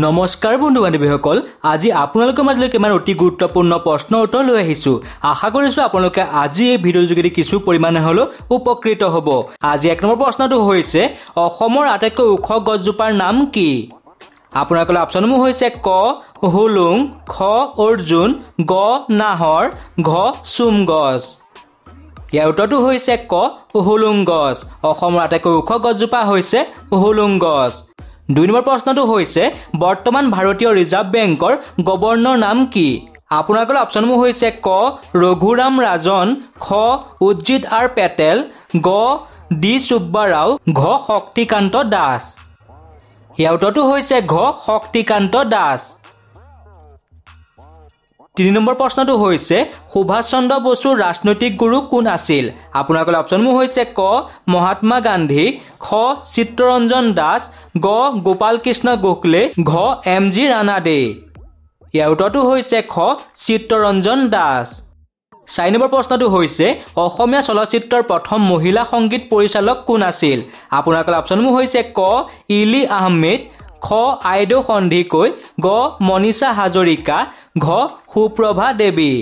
নমস্কাৰ বন্ধু বান্ধৱীসকল, আজি আপোনালোকৰ মাজলৈ কিমান অতি গুৰুত্বপূৰ্ণ প্ৰশ্ন উত্তৰ লৈ আহিছোঁ। আশা কৰিছোঁ আপোনালোকে আজি এই ভিডিঅ'ৰ যোগেদি কিছু পৰিমাণে হ'লেও উপকৃত হ'ব। আজি 1 নম্বৰ প্ৰশ্নটো হৈছে অসমৰ আটাইতকৈ ওখ গছজোপাৰ নাম কি? আপোনালোকৰ অপশ্যনসমূহ হৈছে ক হুলুং, খ অৰ্জুন, গ নাহৰ, ঘ চুম গছ। ইয়াৰ উত্তৰটো হৈছে ক হুলুং গছ। অসমৰ আটাইতকৈ ওখ গছজোপা হৈছে হুলুং গছ। 2 নম্বৰ প্ৰশ্নটো হৈছে বৰ্তমান ভাৰতীয় ৰিজাৰ্ভ বেংকৰ গভৰ্ণৰ নাম কি? আপোনালোকৰ অপশ্যনসমূহ হৈছে ক ৰঘুৰাম ৰাজন, খ উজ্জিত আৰ পেটেল, গ ডি সুব্বা ৰাও, ঘ শক্তিকান্ত দাস। ইয়াৰ উত্তৰটো হৈছে ঘ শক্তিকান্ত দাস। 3 নম্বৰ প্ৰশ্নটো হৈছে সুভাষ চন্দ্ৰ বসুৰ ৰাজনৈতিক গুৰু কোন আছিল? আপোনালোকৰ অপশ্যনসমূহ হৈছে ক মহাত্মা গান্ধী, খ চিত্তৰঞ্জন দাস, গ গোপাল কৃষ্ণ গোখলে, ঘ এম জি ৰাণা দে। ইয়াৰ উত্তৰটো হৈছে খ চিত্তৰঞ্জন দাস। 4 নম্বৰ প্ৰশ্নটো হৈছে অসমীয়া চলচ্চিত্ৰৰ প্ৰথম মহিলা সংগীত পৰিচালক কোন আছিল? আপোনালোকৰ অপশ্যনসমূহ হৈছে ক ইলি আহমেদ, খ আইদেউ সন্ধিকৈ, গ মনীষা হাজৰিকা, ঘ সুপ্ৰভা দেৱী।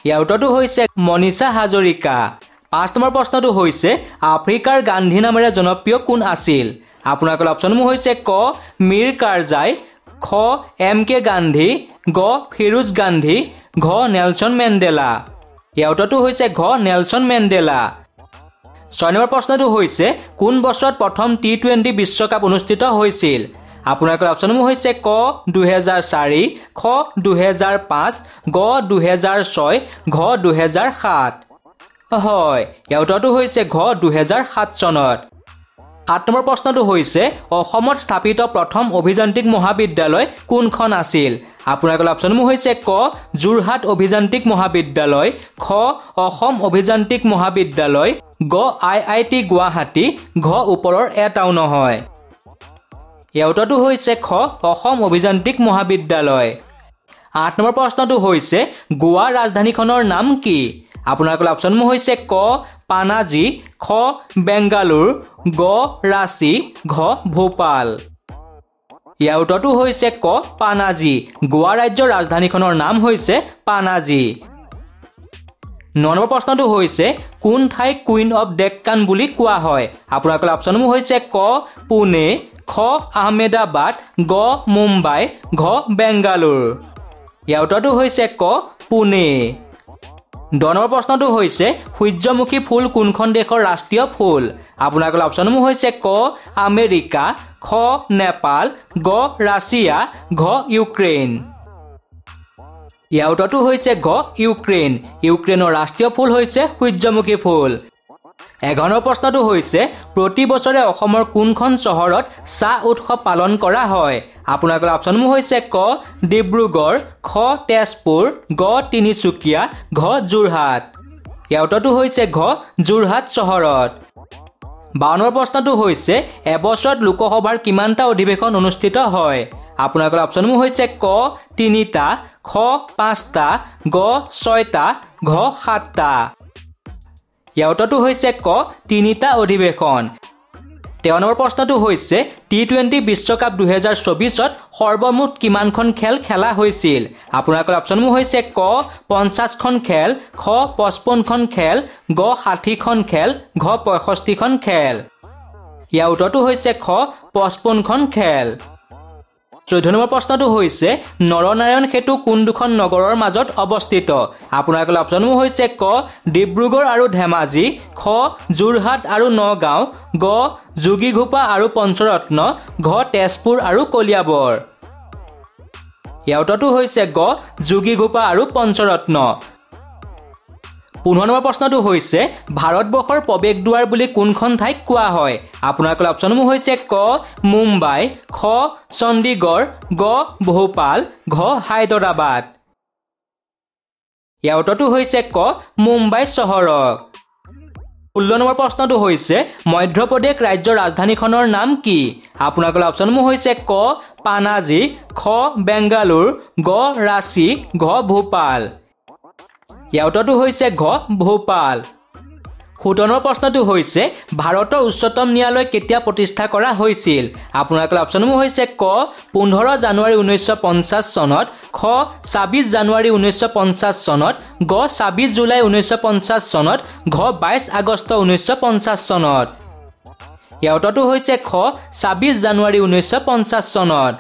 ইয়াৰ উত্তৰটো হৈছে মনীষা হাজৰিকা। 5 নম্বৰ প্ৰশ্নটো হৈছে আফ্ৰিকাৰ গান্ধী নামেৰে জনপ্ৰিয় কোন আছিল? আপোনালোকৰ অপশ্যনসমূহ হৈছে ক মীৰ কাৰজাই, খ এম কে গান্ধী, গ ফিৰোজ গান্ধী, ঘ নেলছন মেণ্ডেলা। ইয়াৰ উত্তৰটো হৈছে ঘ নেলছন মেণ্ডেলা। 6 নম্বৰ প্ৰশ্নটো হৈছে কোন বছৰত প্ৰথম টি-20 বিশ্বকাপ অনুষ্ঠিত হৈছিল? আপোনালোকৰ অপশ্যনসমূহ হৈছে ক 2004, খ 2005, গ 2006, ঘ 2007। হয়, ইয়াৰ উত্তৰটো হৈছে ঘ 2007 চনত। 7 নম্বৰ প্ৰশ্নটো হৈছে অসমত স্থাপিত প্ৰথম অভিযান্ত্ৰিক মহাবিদ্যালয় কোনখন আছিল? আপোনালোকৰ অপশ্যনসমূহ হৈছে ক যোৰহাট অভিযান্ত্ৰিক মহাবিদ্যালয়, খ অসম অভিযান্ত্ৰিক মহাবিদ্যালয়, গ IIT গুৱাহাটী, ঘ ওপৰৰ এটাও নহয়। ইয়াৰ উত্তৰটো হৈছে খ অসম অভিযান্ত্ৰিক মহাবিদ্যালয়। 8 নম্বৰ প্ৰশ্নটো হৈছে গোৱাৰ ৰাজধানীখনৰ নাম কি? আপোনালোকৰ অপশ্যনসমূহ হৈছে ক পানাজী, খ বেংগালুৰু, গ ৰাঁচী, ঘ ভোপাল। ইয়াৰ উত্তৰটো হৈছে ক পানাজী। গোৱা ৰাজ্যৰ ৰাজধানীখনৰ নাম হৈছে পানাজী। 9 নম্বৰ প্ৰশ্নটো হৈছে কোন ঠাইক কুইন অফ ডেক্কান বুলি কোৱা হয়? আপোনালোকৰ অপশ্যনসমূহ হৈছে ক পুনে, খ আহমেদাবাদ, গ মুম্বাই, ঘ বেংগালুৰু। ইয়াৰ উত্তৰটো হৈছে ক পুনে। 10 নম্বৰ প্ৰশ্নটো হৈছে সূৰ্যমুখী ফুল কোনখন দেশৰ ৰাষ্ট্ৰীয় ফুল? আপোনালোকৰ অপশ্যনসমূহ হৈছে ক আমেৰিকা, খ নেপাল, গ ৰাছিয়া, ঘ ইউক্ৰেইন। ইয়াৰ উত্তৰটো হৈছে ঘ ইউক্ৰেইন। ইউক্ৰেইনৰ ৰাষ্ট্ৰীয় ফুল হৈছে সূৰ্যমুখী ফুল। 11 প্ৰশ্নটো হৈছে প্ৰতি বছৰে অসমৰ কোনখন চহৰত চাহ উৎসৱ পালন কৰা হয়? আপোনালোকৰ অপশ্যনসমূহ হৈছে ক ডিব্ৰুগড়, খ তেজপুৰ, গ তিনিচুকীয়া, ঘ যোৰহাট। ইয়াৰ উত্তৰটো হৈছে ঘ যোৰহাট চহৰত। 52 প্ৰশ্নটো হৈছে এবছৰত লোকসভাৰ কিমানটা অধিৱেশন অনুষ্ঠিত হয়? আপোনালোকৰ অপশ্যনসমূহ হৈছে ক 3টা, খ 5টা, গ 6টা, ঘ 7টা। ইয়াৰ উত্তৰটো হৈছে ক 3টা অধিৱেশন। 13 প্ৰশ্নটো হৈছে টি-20 বিশ্বকাপ 2024ত সৰ্বমুঠ কিমানখন খেল খেলা হৈছিল? আপোনালোকৰ অপশ্যনসমূহ হৈছে ক 50খন খেল, খ 55খন খেল, গ 60খন খেল, ঘ 65খন খেল। ইয়াৰ উত্তৰটো হৈছে খ 55খন খেল। 14 নম্বৰ প্ৰশ্নটো হৈছে নৰনাৰায়ণ সেতু কোন দুখন নগৰৰ মাজত অৱস্থিত? আপোনালোকৰ অপশ্যনসমূহ হৈছে ক ডিব্ৰুগড় আৰু ধেমাজি, খ যোৰহাট আৰু নগাঁও, গ যোগীঘোপা আৰু পঞ্চৰত্ন, ঘ তেজপুৰ আৰু কলিয়াবৰ। ইয়াৰ উত্তৰটো হৈছে গ যোগীঘোপা আৰু পঞ্চৰত্ন। 15 নম্বৰ প্ৰশ্নটো হৈছে ভাৰতবৰ্ষৰ প্ৰৱেশ দুৱাৰ বুলি কোনখন ঠাইক কোৱা হয়? আপোনালোকৰ অপশ্যনসমূহ হৈছে ক মুম্বাই, খ চণ্ডীগড়, গ ভোপাল, ঘ হায়দৰাবাদ। ইয়াৰ উত্তৰটো হৈছে ক মুম্বাই চহৰক। 16 নম্বৰ প্ৰশ্নটো হৈছে মধ্যপ্ৰদেশ ৰাজ্যৰ ৰাজধানীখনৰ নাম কি? আপোনালোকৰ অপশ্যনসমূহ হৈছে ক পানাজী, খ বেংগালুৰু, গ ৰাঁচী, ঘ ভোপাল। ইয়াৰ উত্তৰটো হৈছে ঘ ভোপাল। 17 প্ৰশ্নটো হৈছে ভাৰতৰ উচ্চতম ন্যায়ালয় কেতিয়া প্ৰতিষ্ঠা কৰা হৈছিল আপোনালোকৰ অপচনসমূহ হৈছে ক 15 জানুৱাৰী 1950 চনত খ 26 জানুৱাৰী 1950 চনত গ 26 জুলাই 1950 চনত ঘ 22 আগষ্ট 1950 চনত ইয়াৰ উত্তৰটো হৈছে খ 26 জানুৱাৰী 1950 চনত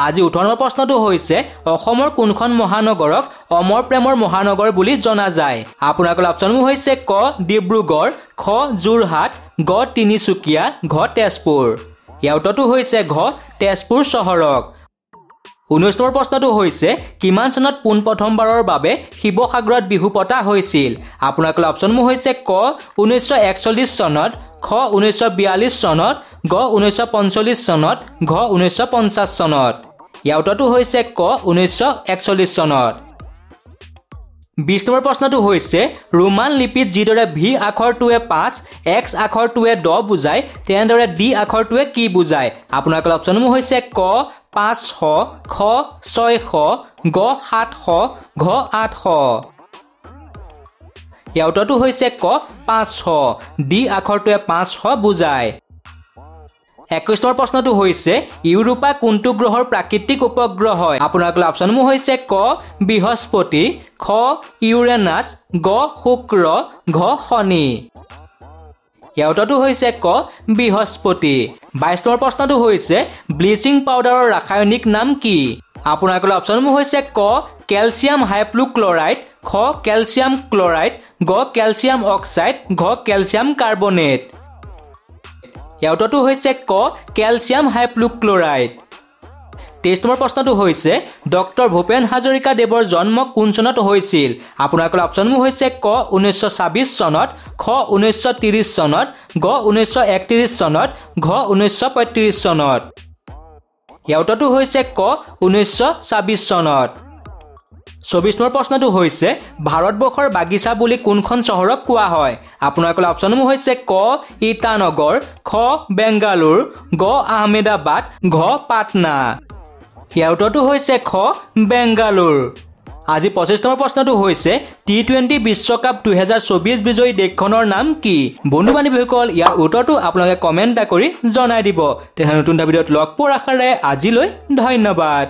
আজি 18 প্ৰশ্নটো হৈছে অসমৰ কোনখন মহানগৰক অমৰ প্ৰেমৰ মহানগৰ বুলি জনা যায় আপোনালোকৰ অপচনসমূহ হৈছে ক ডিব্ৰুগড় খ যোৰহাট গ তিনিচুকীয়া ঘ তেজপুৰ ইয়াৰ উত্তৰটো হৈছে ঘ তেজপুৰ চহৰক 19 নম্বৰ প্ৰশ্নটো হৈছে কিমান চনত পোনপ্ৰথমবাৰৰ বাবে শিৱসাগৰত বিহু পতা হৈছিল আপোনালোকৰ অপচনসমূহ হৈছে ক 1941 চনত খ 1942 চনত গ 1945 চনত ঘ 1950 চনত ইয়াৰ উত্তৰটো হৈছে ক 1941 চনত 20 নম্বৰ প্ৰশ্নটো হৈছে ৰোমান লিপিত যিদৰে ভি আখৰটোৱে 5 এক্স আখৰটোৱে 10 বুজায় তেনেদৰে ডি আখৰটোৱে কি বুজায় আপোনালোকৰ অপচনসমূহ হৈছে ক 500 খ 600 গ 700 ঘ 800 ইয়াৰ উত্তৰটো হৈছে ক 500 ডি আখৰটোৱে 500 বুজায় 21 নম্বৰ প্ৰশ্নটো হৈছে ইউৰোপা কোনটো গ্ৰহৰ প্ৰাকৃতিক উপগ্ৰহ হয় আপোনালোকৰ অপচনসমূহ হৈছে ক বৃহস্পতি খ ইউৰেনাছ গ শুক্ৰ ঘ শনি ইয়াৰ উত্তৰটো হৈছে ক বৃহস্পতি 22 নম্বৰ প্ৰশ্নটো হৈছে ব্লিচিং পাউডাৰৰ ৰাসায়নিক নাম কি আপোনালোকৰ অপচনসমূহ হৈছে ক কেলছিয়াম হাইড্ৰক্লৰাইড খ কেলছিয়াম ক্লৰাইড গ কেলছিয়াম অক্সাইড ঘ কেলছিয়াম কাৰ্বনেট ইয়াৰ উত্তৰটো হৈছে ক কেলছিয়াম হাইড্ৰক্লৰাইড 23 নম্বৰ প্ৰশ্নটো হৈছে ডক্টৰ ভূপেন হাজৰিকা দেৱৰ জন্ম কোন চনত হৈছিল আপোনালোকৰ অপচনসমূহ হৈছে ক 1926 চনত খ 1930 চনত গ 1931 চনত ঘ 1935 চনত ইয়াৰ উত্তৰটো হৈছে ক 1926 চনত 24 নম্বৰ প্ৰশ্নটো হৈছে ভাৰতবৰ্ষৰ বাগিচা বুলি কোনখন চহৰক কোৱা হয় আপোনালোকৰ অপচনসমূহ হৈছে ক ইটানগৰ খ বেংগালুৰু গ আহমেদাবাদ ঘ পাটনা ইয়াৰ উত্তৰটো হৈছে খ বেংগালুৰু আজি 25 নম্বৰ প্ৰশ্নটো হৈছে টি20 বিশ্বকাপ 2024 বিজয়ী দেশখনৰ নাম কি বন্ধু বান্ধৱীসকল ইয়াৰ উত্তৰটো আপোনালোকে কমেণ্ট কৰি জনাই দিব তেনে নতুন ভিডিঅ'ত লগ পোৱাৰ আশাৰে আজিলৈ ধন্যবাদ